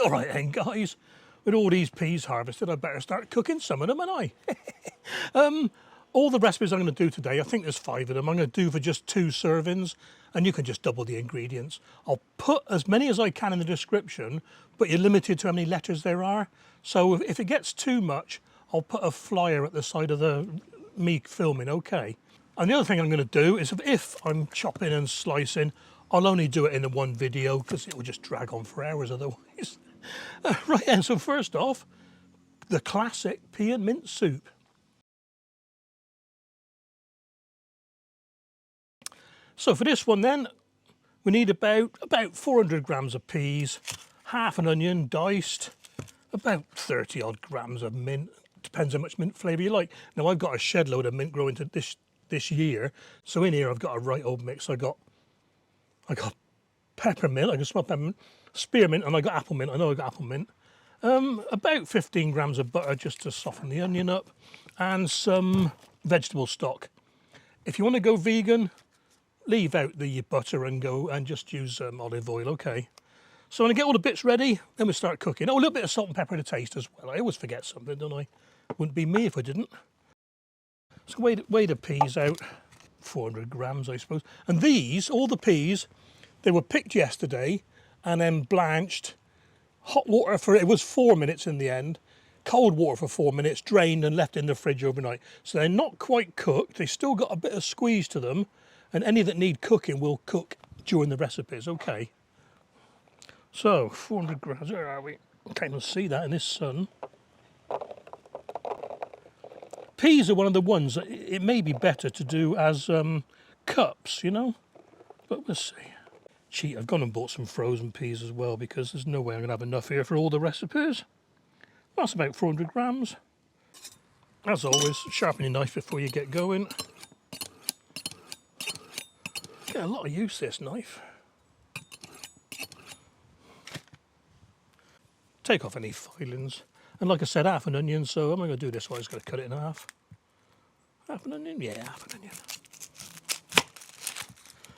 All right then, guys. With all these peas harvested, I better start cooking some of them, ain't I? All the recipes I'm going to do today, I think there's 5 of them. I'm going to do for just 2 servings, and you can just double the ingredients. I'll put as many as I can in the description, but you're limited to how many letters there are. So if it gets too much, I'll put a flyer at the side of me filming, okay? And the other thing I'm going to do is if I'm chopping and slicing, I'll only do it in the one video because it will just drag on for hours otherwise. Right then, so first off, the classic pea mint soup. So for this one then, we need about 400 grams of peas, half an onion diced, about 30 odd grams of mint. Depends how much mint flavour you like. Now I've got a shed load of mint growing to this year, so in here I've got a right old mix. I got peppermint, I can smell peppermint, spearmint, and I got apple mint. I know I got apple mint. About 15 grams of butter just to soften the onion up, and some vegetable stock. If you want to go vegan, leave out the butter and go and just use olive oil, okay? So when I get all the bits ready, then we start cooking. Oh, a little bit of salt and pepper to taste as well. I always forget something, don't I? Wouldn't be me if I didn't. So weigh the peas out, 400 grams, I suppose. And these, all the peas, they were picked yesterday and then blanched. Hot water for, it was 4 minutes in the end. Cold water for 4 minutes, drained and left in the fridge overnight. So they're not quite cooked. They still got a bit of squeeze to them. And any that need cooking will cook during the recipes, okay? So, 400 grams, where are we? Can't even see that in this sun. Peas are one of the ones that it may be better to do as cups, you know? But we'll see. Cheat, I've gone and bought some frozen peas as well because there's no way I'm going to have enough here for all the recipes. That's about 400 grams. As always, sharpen your knife before you get going. Get a lot of use this knife. Take off any filings. And like I said, half an onion, so I'm not going to do this one, I'm just going to cut it in half. Half an onion? Yeah, half an onion.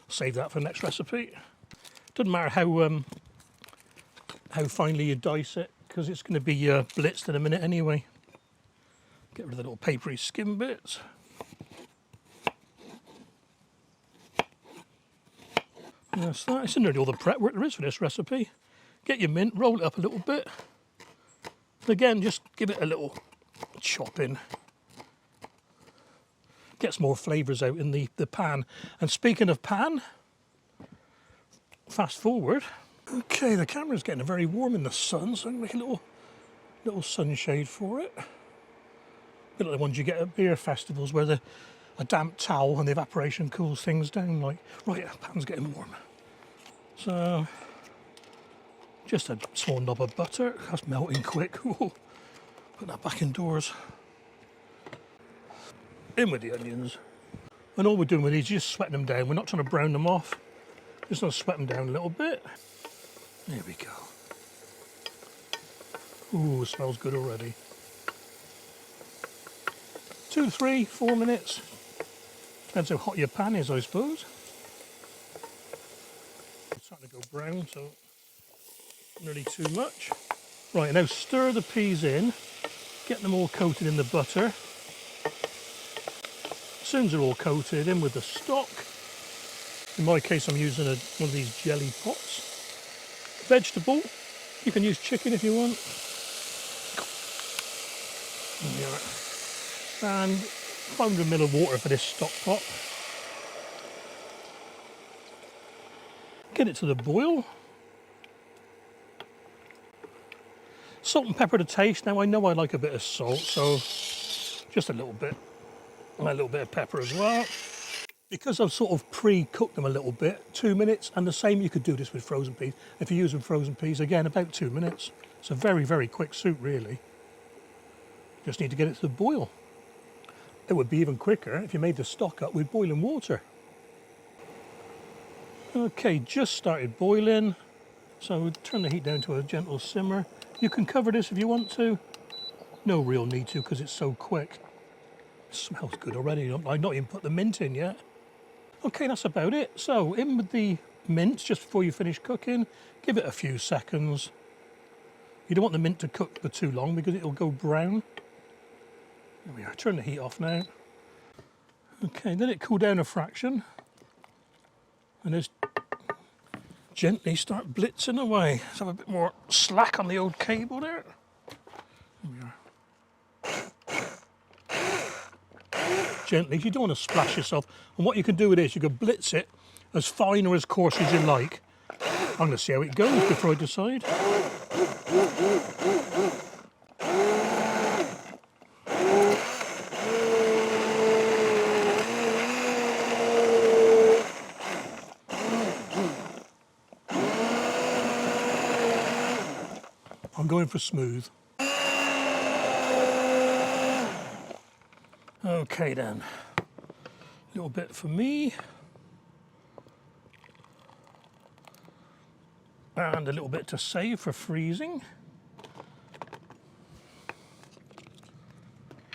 Save that for the next recipe. Doesn't matter how finely you dice it, because it's going to be blitzed in a minute anyway. Get rid of the little papery skin bits. And that's that. It's nearly all the prep work there is for this recipe. Get your mint, roll it up a little bit. And again, just give it a little chopping. Gets more flavours out in the pan. And speaking of pan, fast forward. Okay, the camera's getting very warm in the sun, so I'm going to make a little sunshade for it. A bit like the ones you get at beer festivals where a damp towel and the evaporation cools things down. Like, right, the pan's getting warm. So, just a small knob of butter. That's melting quick. Ooh. Put that back indoors. In with the onions. And all we're doing with these is just sweating them down. We're not trying to brown them off. Just going to sweat them down a little bit. There we go. Ooh, smells good already. 2, 3, 4 minutes. Depends how hot your pan is, I suppose. It's starting to go brown, so nearly too much. Right, now stir the peas in. Get them all coated in the butter. As soon as they're all coated, in with the stock. In my case, I'm using one of these jelly pots. Vegetable. You can use chicken if you want. And 500 ml of water for this stock pot. Get it to the boil. Salt and pepper to taste. Now I know I like a bit of salt, so just a little bit. And a little bit of pepper as well. Because I've sort of pre-cooked them a little bit, 2 minutes, and the same you could do this with frozen peas. If you're using frozen peas, again, about 2 minutes. It's a very, very quick soup, really. Just need to get it to the boil. It would be even quicker if you made the stock up with boiling water. Okay, just started boiling. So turn the heat down to a gentle simmer. You can cover this if you want to. No real need to because it's so quick. It smells good already. I've not even put the mint in yet. Okay, that's about it. So in with the mint just before you finish cooking. Give it a few seconds. You don't want the mint to cook for too long because it'll go brown. There we are, turn the heat off now. Okay, let it cool down a fraction. And just gently start blitzing away. Let's have a bit more slack on the old cable there. There we are. Gently, you don't want to splash yourself. And what you can do with this, you can blitz it as fine or as coarse as you like. I'm going to see how it goes before I decide. I'm going for smooth. Okay then, a little bit for me. And a little bit to save for freezing.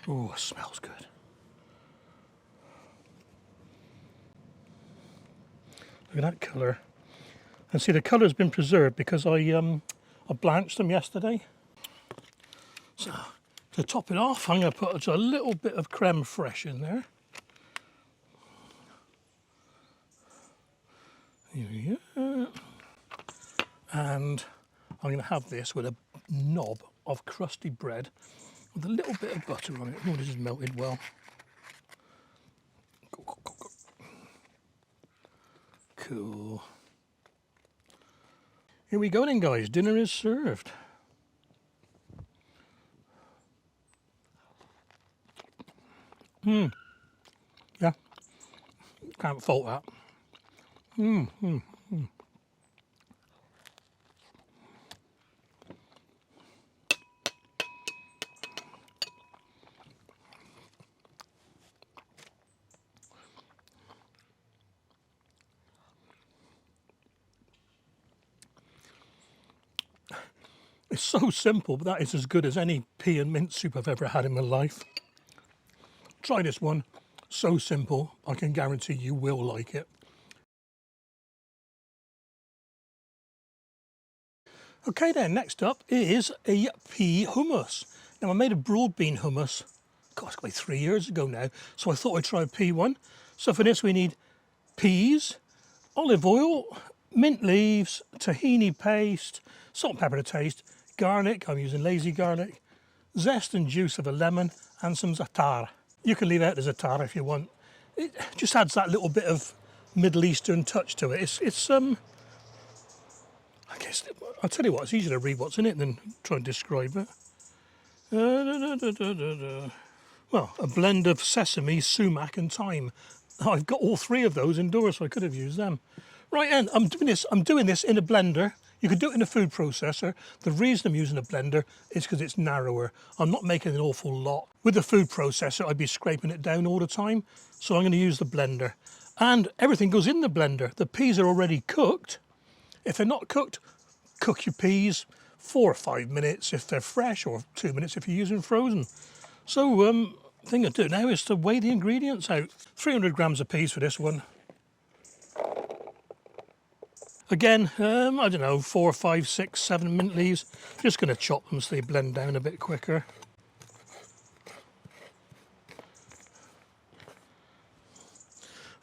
Oh, it smells good. Look at that colour. And see, the colour's been preserved because I blanched them yesterday. So, to top it off, I'm going to put a little bit of crème fraiche in there. Here we go. And I'm going to have this with a knob of crusty bread with a little bit of butter on it. Oh, this is melted well. Cool. Here we go then, guys. Dinner is served. Yeah. Can't fault that. It's so simple, but that is as good as any pea and mint soup I've ever had in my life. Try this one. So simple, I can guarantee you will like it. Okay then, next up is a pea hummus. Now I made a broad bean hummus, gosh, it's like 3 years ago now, so I thought I'd try a pea one. So for this we need peas, olive oil, mint leaves, tahini paste, salt and pepper to taste, garlic, I'm using lazy garlic, zest and juice of a lemon, and some za'atar. You can leave out the za'atar if you want. It just adds that little bit of Middle Eastern touch to it. It's I guess, I'll tell you what, it's easier to read what's in it than try and describe it. Well, a blend of sesame, sumac and thyme. I've got all three of those indoors, so I could have used them. Right, and I'm doing this in a blender. You could do it in a food processor. The reason I'm using a blender is because it's narrower. I'm not making an awful lot. With the food processor, I'd be scraping it down all the time. So I'm going to use the blender. And everything goes in the blender. The peas are already cooked. If they're not cooked, cook your peas 4 or 5 minutes if they're fresh, or 2 minutes if you're using frozen. So the thing I do now is to weigh the ingredients out. 300 grams of peas for this one. Again, I don't know, 4, 5, 6, 7 mint leaves. Just going to chop them so they blend down a bit quicker.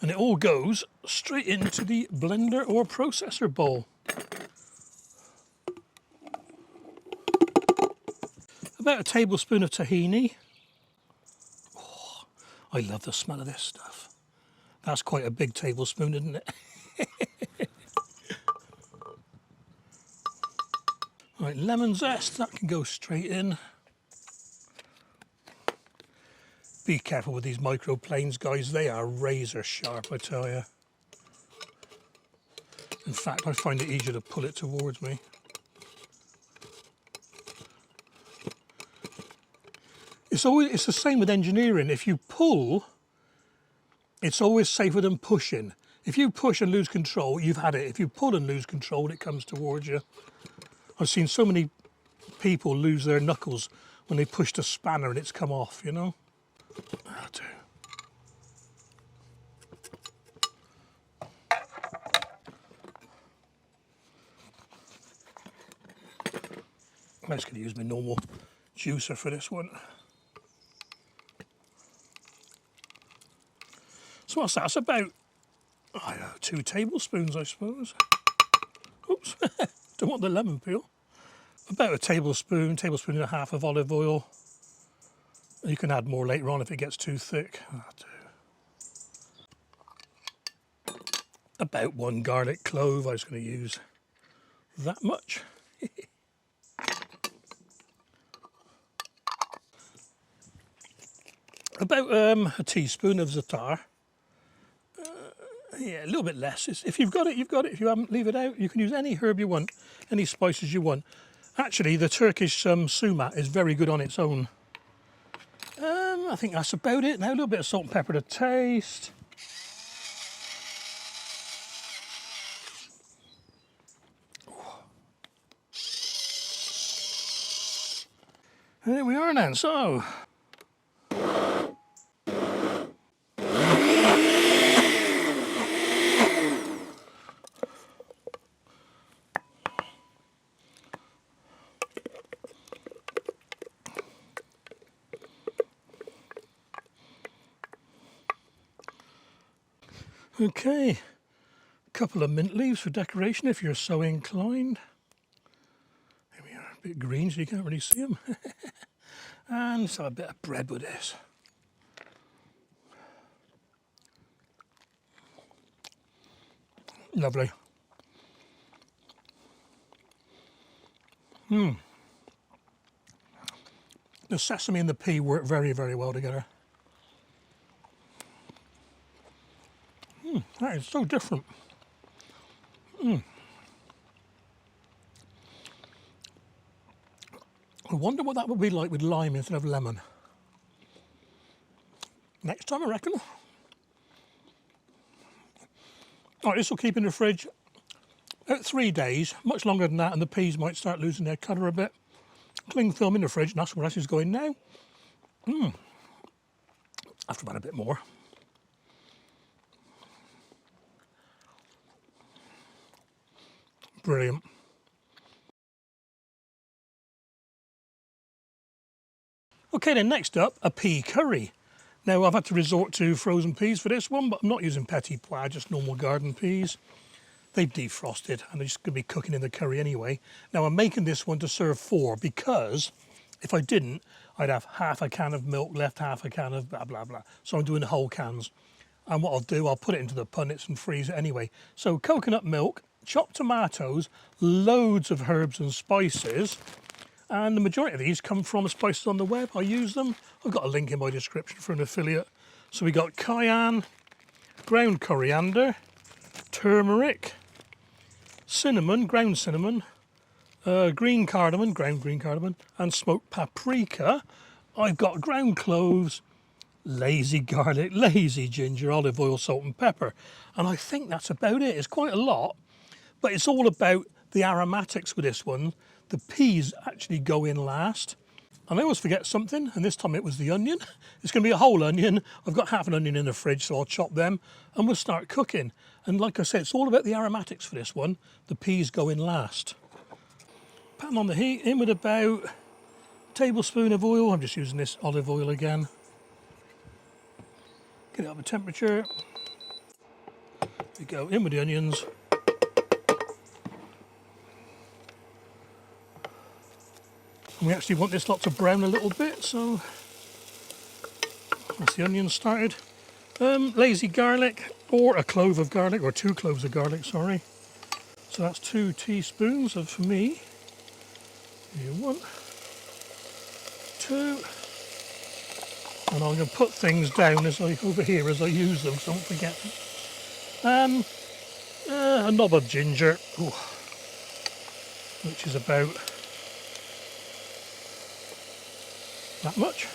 And it all goes straight into the blender or processor bowl. About a tablespoon of tahini. Oh, I love the smell of this stuff. That's quite a big tablespoon, isn't it? Right, lemon zest, that can go straight in. Be careful with these microplanes, guys. They are razor sharp, I tell you. In fact, I find it easier to pull it towards me. It's the same with engineering. If you pull, it's always safer than pushing. If you push and lose control, you've had it. If you pull and lose control, it comes towards you. I've seen so many people lose their knuckles when they pushed a spanner and it's come off, you know. That'll do. I'm just going to use my normal juicer for this one. So what's that? That's about, I don't know, 2 tablespoons, I suppose. Oops, don't want the lemon peel. About a tablespoon, tablespoon and a half of olive oil. You can add more later on if it gets too thick. About 1 garlic clove. I was going to use that much. About a teaspoon of za'atar. Yeah, a little bit less. If you've got it, you've got it. If you haven't, leave it out. You can use any herb you want, any spices you want. Actually, the Turkish sumac is very good on its own. I think that's about it. Now a little bit of salt and pepper to taste. And there we are now. So, okay, a couple of mint leaves for decoration if you're so inclined. There we are, a bit green so you can't really see them. And so a bit of bread with this. Lovely. The sesame and the pea work very, very well together. That is so different. I wonder what that would be like with lime instead of lemon. Next time, I reckon. All right, this will keep in the fridge about 3 days, much longer than that, and the peas might start losing their colour a bit. Cling film in the fridge, and that's where this is going now. I have to add a bit more. Brilliant. Okay, then next up, a pea curry. Now I've had to resort to frozen peas for this one, but I'm not using petit pois, just normal garden peas. They've defrosted and they're just going to be cooking in the curry anyway. Now I'm making this one to serve 4 because if I didn't, I'd have half a can of milk left, half a can of blah, blah, blah. So I'm doing the whole cans. And what I'll do, I'll put it into the punnets and freeze it anyway. So coconut milk, chopped tomatoes, loads of herbs and spices. And the majority of these come from spices on the web. I use them. I've got a link in my description for an affiliate. So we got cayenne, ground coriander, turmeric, cinnamon, ground cinnamon, green cardamom, ground green cardamom, and smoked paprika. I've got ground cloves, lazy garlic, lazy ginger, olive oil, salt and pepper. And I think that's about it. It's quite a lot, but it's all about the aromatics with this one. The peas actually go in last. And I always forget something, and this time it was the onion. It's going to be a whole onion. I've got half an onion in the fridge, so I'll chop them and we'll start cooking. And like I said, it's all about the aromatics for this one. The peas go in last. Pan on the heat, in with about a tablespoon of oil. I'm just using this olive oil again. Get it up to temperature. We go in with the onions. And we actually want this lot to brown a little bit, so once the onions started. Lazy garlic, or a clove of garlic, or 2 cloves of garlic, sorry. So that's 2 teaspoons of, for me. Here, 1, 2. And I'm going to put things down over here as I use them, so don't forget. A knob of ginger, which is about that much.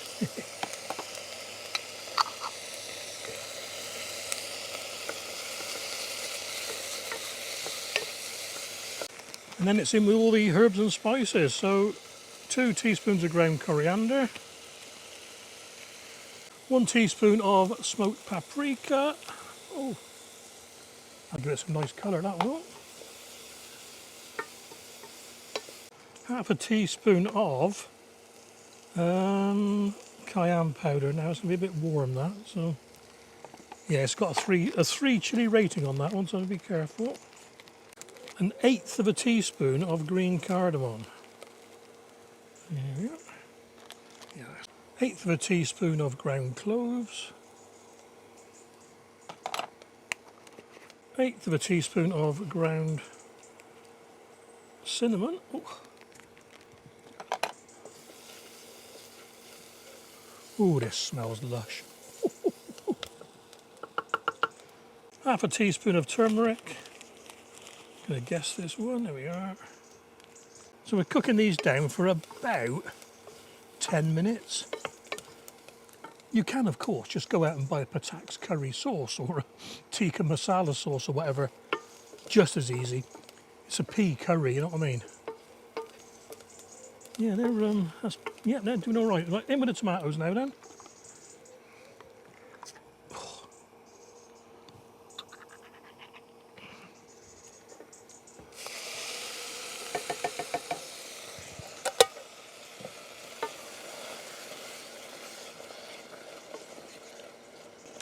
And then it's in with all the herbs and spices. So 2 teaspoons of ground coriander, 1 teaspoon of smoked paprika. Oh, I'll give it some nice colour, that will. half a teaspoon of cayenne powder. Now it's going to be a bit warm, that, so yeah, it's got a three chili rating on that one, so be careful. 1/8 of a teaspoon of green cardamom. There we go. Yeah. 1/8 of a teaspoon of ground cloves. 1/8 of a teaspoon of ground cinnamon. Ooh, this smells lush. Half a teaspoon of turmeric. Gonna guess this one, there we are. So we're cooking these down for about 10 minutes. You can, of course, just go out and buy a Patak's curry sauce or a tikka masala sauce or whatever. Just as easy. It's a pea curry, you know what I mean? Yeah, they're doing all right. Right, in with the tomatoes now then.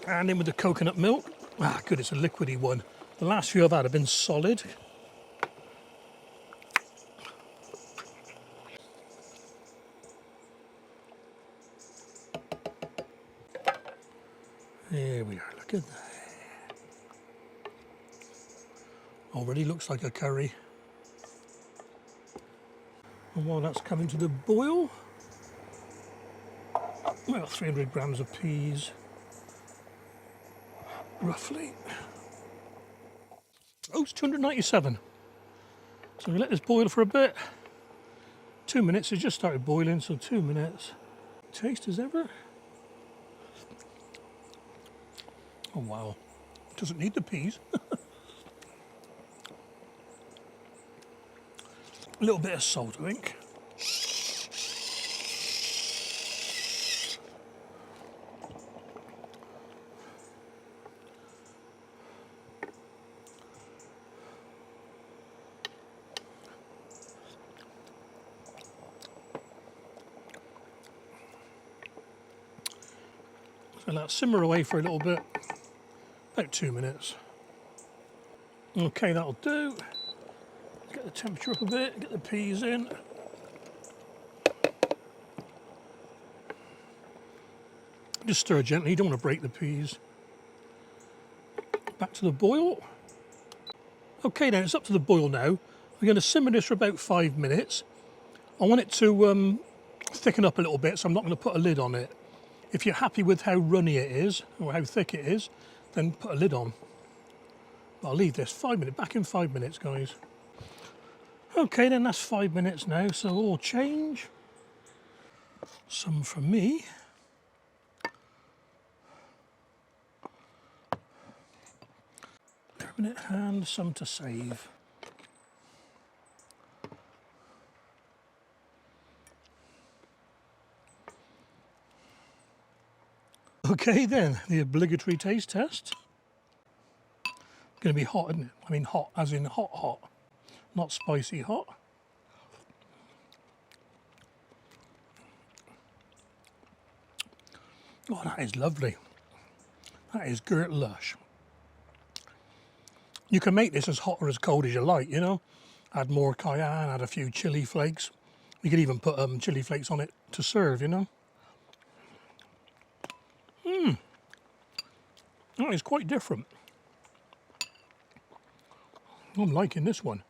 And in with the coconut milk. Ah, good, it's a liquidy one. The last few I've had have been solid. There we are, look at that. Already looks like a curry. And while that's coming to the boil, well, 300 grams of peas, roughly. Oh, it's 297. So we let this boil for a bit. 2 minutes, it just started boiling, so 2 minutes. Taste as ever. Oh wow, doesn't need the peas. A little bit of salt, I think. So let that simmer away for a little bit, about 2 minutes. Okay, that'll do. Get the temperature up a bit, get the peas in. Just stir gently, you don't want to break the peas. Back to the boil. Okay then, it's up to the boil now. We're going to simmer this for about 5 minutes. I want it to thicken up a little bit, so I'm not going to put a lid on it. If you're happy with how runny it is, or how thick it is, then put a lid on. But I'll leave this 5 minutes, back in 5 minutes, guys. Okay then, that's 5 minutes now, so all change. Some for me. Permanent hand, some to save. Okay then, the obligatory taste test. Going to be hot, isn't it? I mean hot, as in hot, hot. Not spicy hot. Oh, that is lovely. That is girt lush. You can make this as hot or as cold as you like, you know. Add more cayenne, add a few chili flakes. You could even put chili flakes on it to serve, you know. That is quite different. I'm liking this one.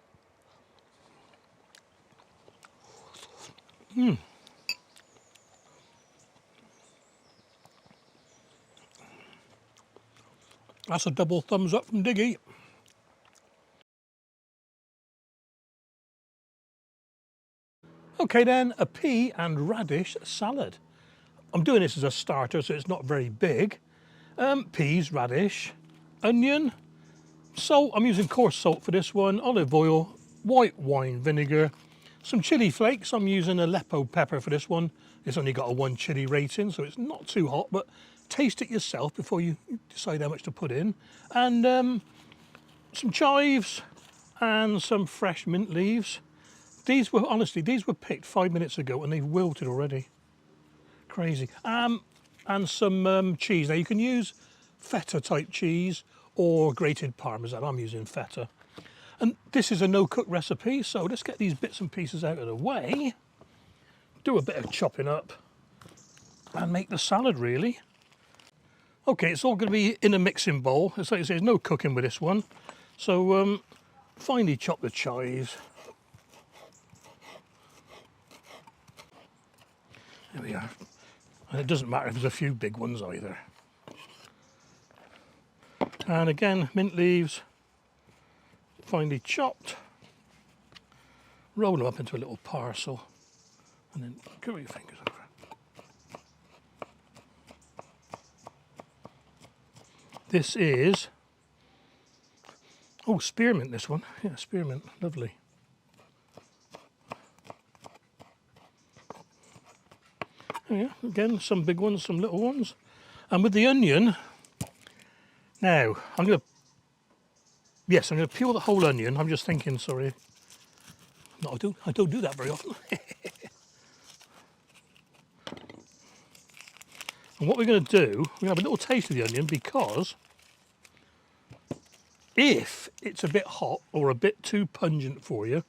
That's a double thumbs up from Diggy. Okay then, a pea and radish salad. I'm doing this as a starter, so it's not very big. Peas, radish, onion, salt. I'm using coarse salt for this one, olive oil, white wine vinegar, some chili flakes. I'm using Aleppo pepper for this one. It's only got a 1 chili rating, so it's not too hot, but taste it yourself before you decide how much to put in. And some chives and some fresh mint leaves. These were, honestly, these were picked 5 minutes ago and they've wilted already. Crazy. And some cheese. Now you can use feta type cheese or grated parmesan. I'm using feta. And this is a no-cook recipe, so let's get these bits and pieces out of the way. Do a bit of chopping up and make the salad, really. Okay, it's all going to be in a mixing bowl. It's like I say, there's no cooking with this one. So finely chop the chives. There we are. And it doesn't matter if there's a few big ones either. And again, mint leaves, finely chopped. Roll them up into a little parcel and then curl your fingers over. This is, oh, spearmint, this one. Yeah, spearmint, lovely. There we are. Again, some big ones, some little ones. And with the onion, now, I'm going to peel the whole onion. I'm just thinking, sorry. No, I don't do that very often. And what we're going to do, we're going to have a little taste of the onion, because if it's a bit hot or a bit too pungent for you,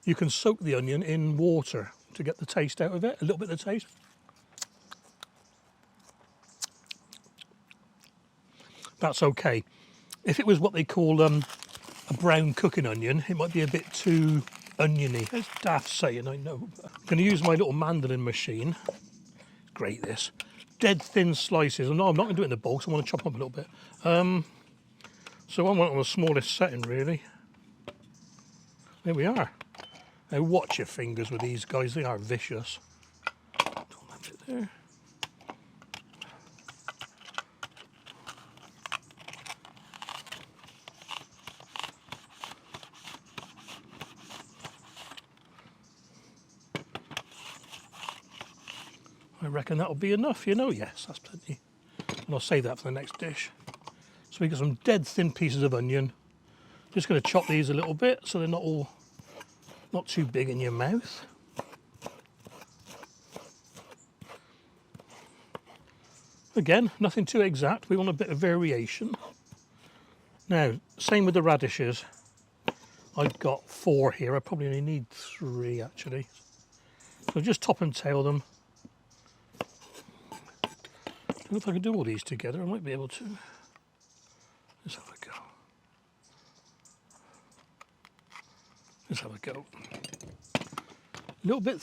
you can soak the onion in water to get the taste out of it, a little bit of the taste. That's okay. If it was what they call a brown cooking onion, it might be a bit too oniony. It's daft saying, I know. I'm going to use my little mandolin machine. Great, this. Dead thin slices. No, I'm not going to do it in the bowl because I want to chop up a little bit. So I want it on the smallest setting, really. There we are. Now watch your fingers with these guys, they are vicious. Put that bit there. I reckon that'll be enough, you know. Yes, that's plenty. And I'll save that for the next dish. So we've got some dead thin pieces of onion. Just going to chop these a little bit so they're not too big in your mouth. Again, nothing too exact. We want a bit of variation. Now, same with the radishes. I've got 4 here. I probably only need 3 actually. So just top and tail them. I don't know if I can do all these together. I might be able to. Let's have a go. Let's have a go. A little bit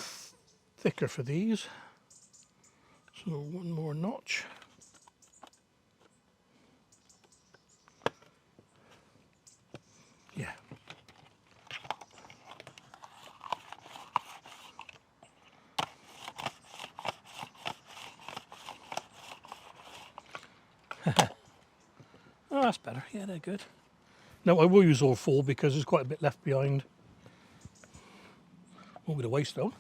thicker for these. So one more notch. Yeah. Oh, that's better. Yeah, they're good. No, I will use all 4 because there's quite a bit left behind. Won't be the waste though.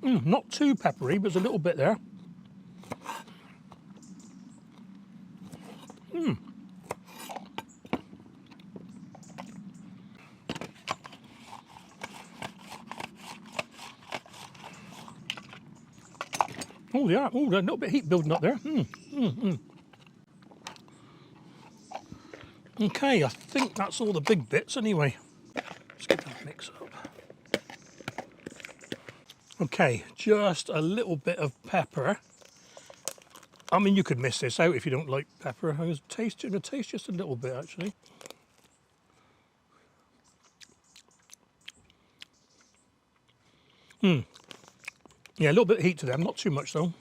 Not too peppery, but there's a little bit there. Oh, yeah. Oh, there's a little bit of heat building up there. Okay, I think that's all the big bits anyway. Let's get that mix up. Okay, just a little bit of pepper. I mean, you could miss this out if you don't like pepper. I'm going to taste just a little bit, actually. Yeah, a little bit of heat to them, not too much though.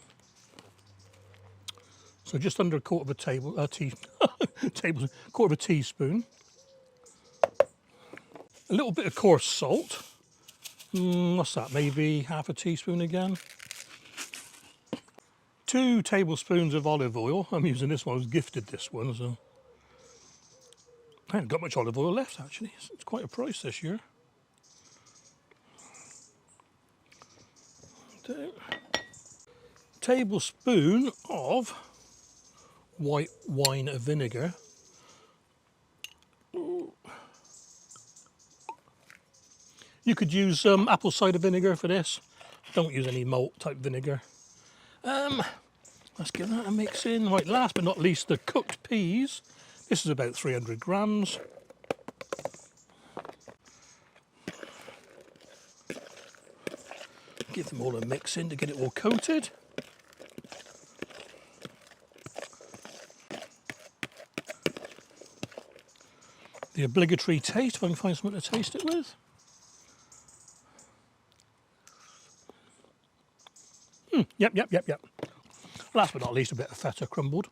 So just under a quarter of a quarter of a teaspoon. A little bit of coarse salt. What's that? Maybe half a teaspoon again. 2 tablespoons of olive oil. I'm using this one. I was gifted this one, so I haven't got much olive oil left actually. It's quite a price this year. Tablespoon of white wine vinegar. You could use apple cider vinegar for this. Don't use any malt type vinegar. Let's give that a mix in. Right, last but not least, the cooked peas. This is about 300 grams. Give them all a mix in to get it all coated. The obligatory taste, if I can find something to taste it with. Yep. Last but not least, a bit of feta crumbled.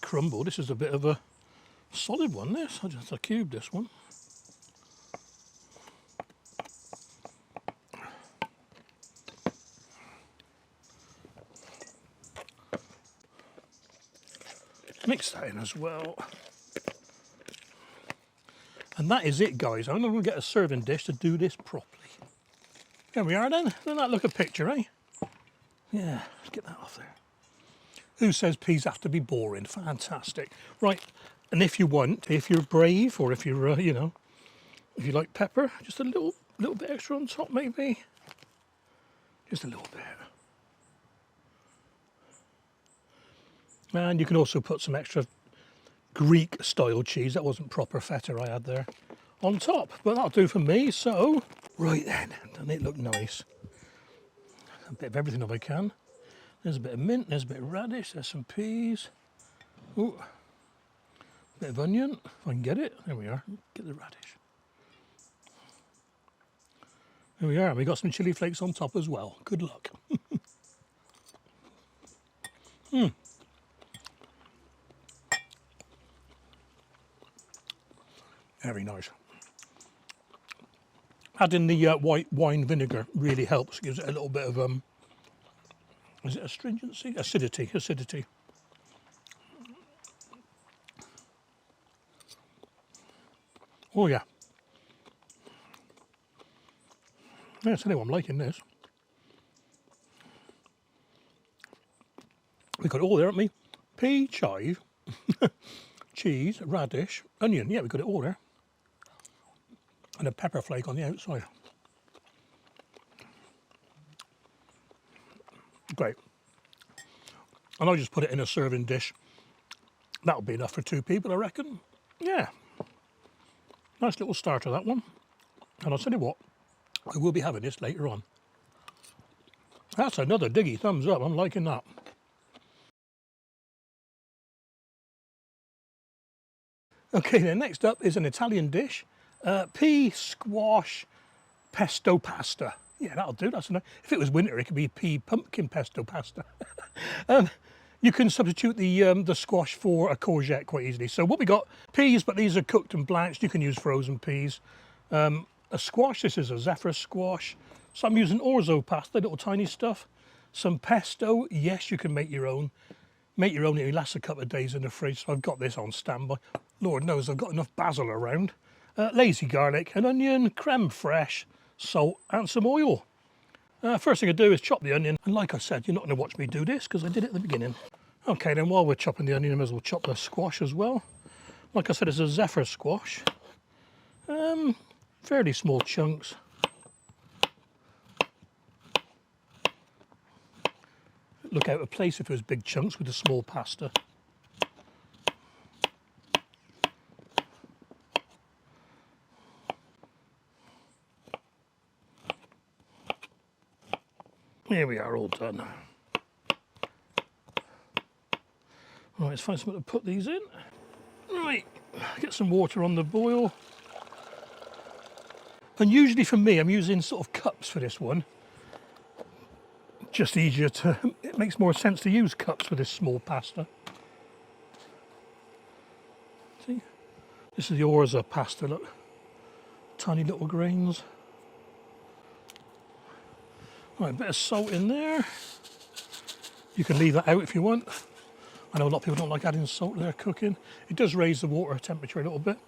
Crumbled, this is a bit of a solid one, this. I just cubed this one. Mix that in as well. And that is it, guys. I'm going to get a serving dish to do this properly. There we are then. Doesn't that look a picture, eh? Yeah, let's get that off there. Who says peas have to be boring? Fantastic. Right, and if you want, if you're brave, or if you're, you know, if you like pepper, just a little bit extra on top, maybe. Just a little bit. And you can also put some extra Greek-style cheese. That wasn't proper feta I had there on top, but that'll do for me. So, right then, doesn't it look nice? A bit of everything if I can. There's a bit of mint, there's a bit of radish, there's some peas. Ooh, a bit of onion, if I can get it. There we are, get the radish. There we are, we got some chilli flakes on top as well. Good luck. Very nice. Adding the white wine vinegar really helps, gives it a little bit of, is it astringency? Acidity. Oh yeah. Yes, anyway, I'm liking this. We got it all there, haven't we? Pea, chive, cheese, radish, onion. Yeah, we got it all there. And a pepper flake on the outside. Great. And I'll just put it in a serving dish. That'll be enough for 2 people, I reckon. Yeah. Nice little starter, that one. And I'll tell you what, I will be having this later on. That's another diggy thumbs up. I'm liking that. Okay, then next up is an Italian dish. Pea squash pesto pasta. Yeah, that'll do. That's enough. If it was winter, it could be pea pumpkin pesto pasta. You can substitute the squash for a courgette quite easily. So what we got, peas, but these are cooked and blanched. You can use frozen peas. A squash, this is a zephyr squash. So I'm using orzo pasta, little tiny stuff. Some pesto, yes, you can make your own. Make your own, it lasts a couple of days in the fridge. So I've got this on standby. Lord knows I've got enough basil around. Lazy garlic, an onion, crème fraiche, salt and some oil. First thing I do is chop the onion, and like I said, you're not going to watch me do this because I did it at the beginning. Okay, then while we're chopping the onion, I might as well chop the squash as well. Like I said, it's a zephyr squash. Fairly small chunks. Look out of place if it was big chunks with the small pasta. Here we are, all done. Right, let's find something to put these in. Right, get some water on the boil. And usually for me, I'm using sort of cups for this one. Just easier to, it makes more sense to use cups for this small pasta. See, this is the orzo pasta, look. Tiny little grains. Right, a bit of salt in there. You can leave that out if you want. I know a lot of people don't like adding salt to their cooking. It does raise the water temperature a little bit.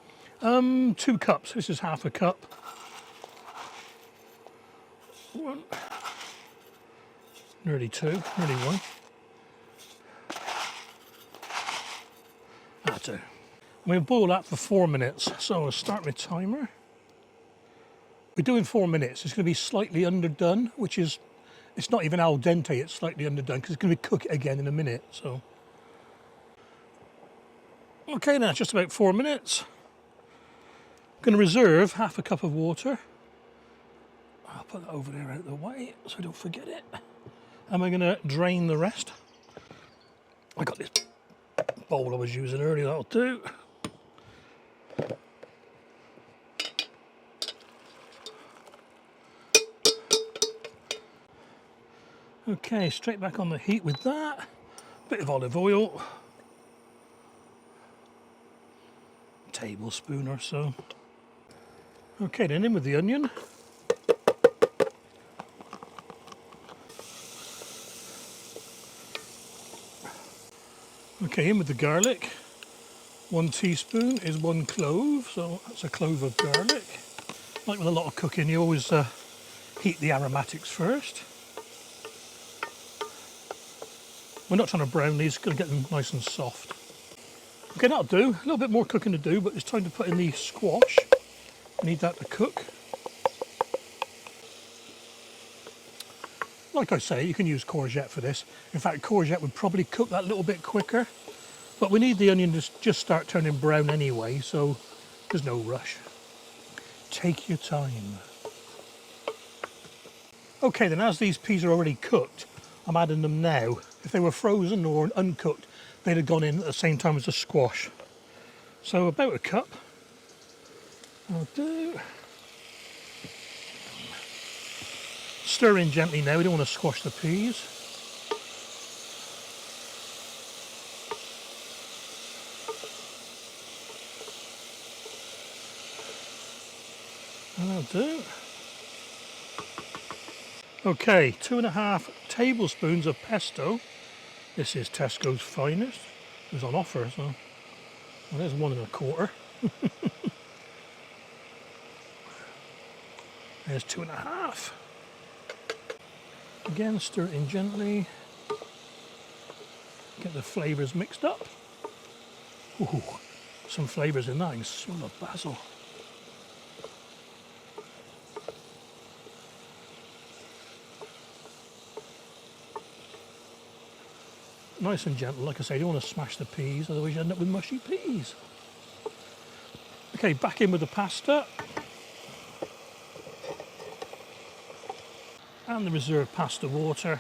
2 cups, this is half a cup. 1. Nearly 2, nearly 1. That'll do. We'll boil that for 4 minutes. So I'll start my timer. We're doing 4 minutes. It's going to be slightly underdone, which is, it's not even al dente, it's slightly underdone because it's going to be cook it again in a minute. So, okay, now it's just about 4 minutes. I'm going to reserve half a cup of water. I'll put that over there out of the way so I don't forget it. And we're going to drain the rest. I got this bowl I was using earlier, that'll do. Okay, straight back on the heat with that. Bit of olive oil. Tablespoon or so. Okay, then in with the onion. Okay, in with the garlic. 1 teaspoon is 1 clove, so that's a clove of garlic. Like with a lot of cooking, you always heat the aromatics first. We're not trying to brown these, going to get them nice and soft. Okay, that'll do. A little bit more cooking to do, but it's time to put in the squash. I need that to cook. Like I say, you can use courgette for this. In fact, courgette would probably cook that a little bit quicker. But we need the onion to just start turning brown anyway, so there's no rush. Take your time. Okay, then as these peas are already cooked, I'm adding them now. If they were frozen or uncooked, they'd have gone in at the same time as the squash. So about a cup. I'll do. Stir in gently now, we don't want to squash the peas. That'll do. Okay, 2.5 tablespoons of pesto. This is Tesco's finest. It was on offer, so well, there's 1.25. There's 2.5. Again, stir it in gently. Get the flavours mixed up. Ooh, some flavours in that. I can smell the basil. Nice and gentle, like I say, you don't want to smash the peas, otherwise you end up with mushy peas. Okay, back in with the pasta. And the reserved pasta water.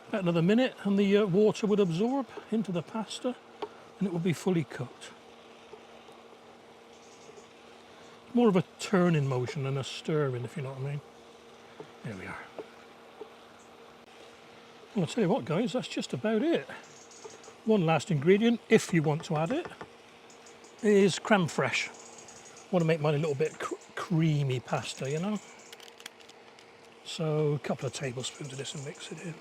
About another minute and the water would absorb into the pasta and it would be fully cooked. More of a turning motion than a stirring, if you know what I mean. There we are. Well, I'll tell you what, guys, that's just about it. One last ingredient, if you want to add it, is crème fraiche. I want to make mine a little bit creamy pasta, you know. So a couple of tablespoons of this and mix it in.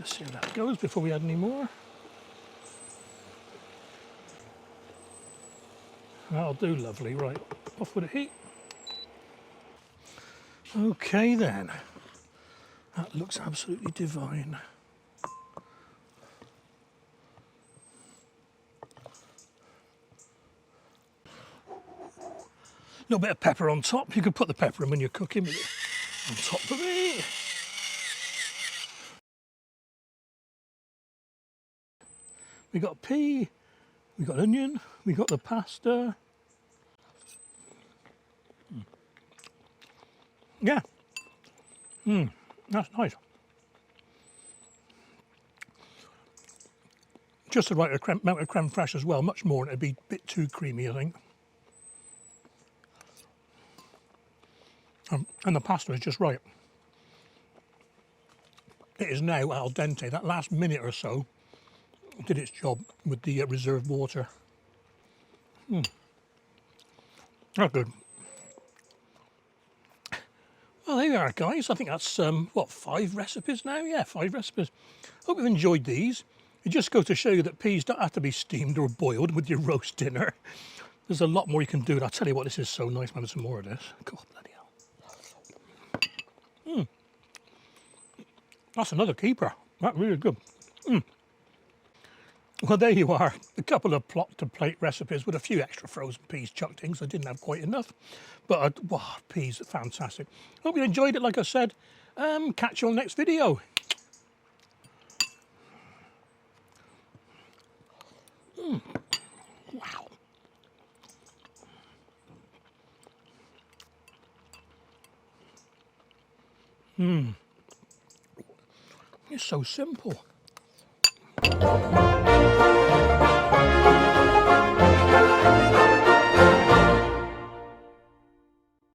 Let's see how that goes before we add any more. That'll do lovely. Right, off with the heat. Okay then, that looks absolutely divine. A little bit of pepper on top. You could put the pepper in when you're cooking with it on top of it. We got pea, we got onion, we got the pasta. Yeah, that's nice. Just the right amount of crème fraiche as well, much more and it'd be a bit too creamy, I think. And the pasta is just right. It is now al dente. That last minute or so did its job with the reserved water. That's good. Well, there you are, guys. I think that's, what, 5 recipes now? Yeah, 5 recipes. Hope you've enjoyed these. It just goes to show you that peas don't have to be steamed or boiled with your roast dinner. There's a lot more you can do. And I'll tell you what, this is so nice. Maybe some more of this. God, bloody hell. That's another keeper. That's really good. Well, there you are. A couple of plot-to-plate recipes with a few extra frozen peas chucked in, because I didn't have quite enough. But, wow, peas are fantastic. Hope you enjoyed it, like I said. Catch you on the next video. Wow. It's so simple.